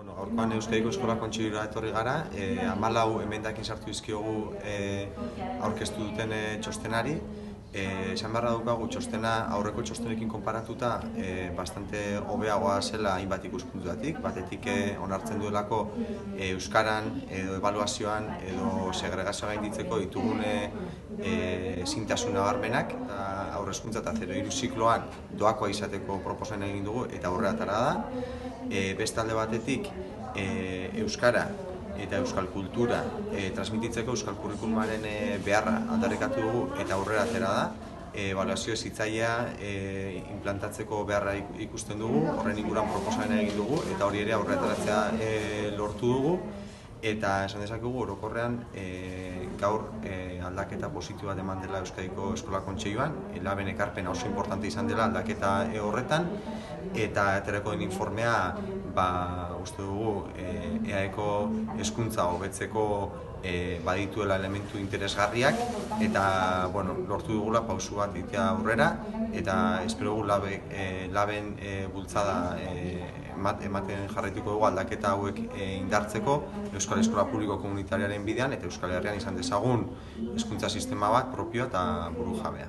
Gaurkoan Euskadiko Eskola Kontseiluera etorri gara, 14 emendakin sartu dizkiogu aurkeztu duten txostenari. Esan beharra daukagu txostena aurreko txostenekin konparatuta bastante hobeagoa zela hainbat ikuspuntuetatik. Batetik onartzen duelako euskaran edo ebaluazioan edo segregazioa gainditzeko ditugun ezintasun nabarmenak, eta haurrezkuntza eta 0-3 zikloan doakoa izateko proposamena egin dugu eta aurrera atera da. Beste alde batetik, euskara eta euskal kultura transmititzeko euskal kurrikulumaren beharra aldarrikatu dugu eta aurrera atera da. Ebaluazio hezitzailea implantatzeko beharra ikusten dugu, horren inguruan proposamena egin dugu eta hori ere aurrera ateratzea lortu dugu. Eta esan dezakegu orokorrean gaur aldaketa positiboa eman dela Euskadiko Eskola Kontseiluan, laben ekarpena oso importante izan dela aldaketa horretan, eta aterako den informea uste dugu EAEko hezkuntza hobetzeko badituela elementu interesgarriak eta lortu dugula pausu bat egitea aurrera, eta espero dugu laben bultzada ematen jarraituko dugu aldaketa hauek indartzeko Euskal Eskola Publiko Komunitarioaren bidean eta Euskal Herrian izan dezagun hezkuntza sistema bat propioa eta burujabea.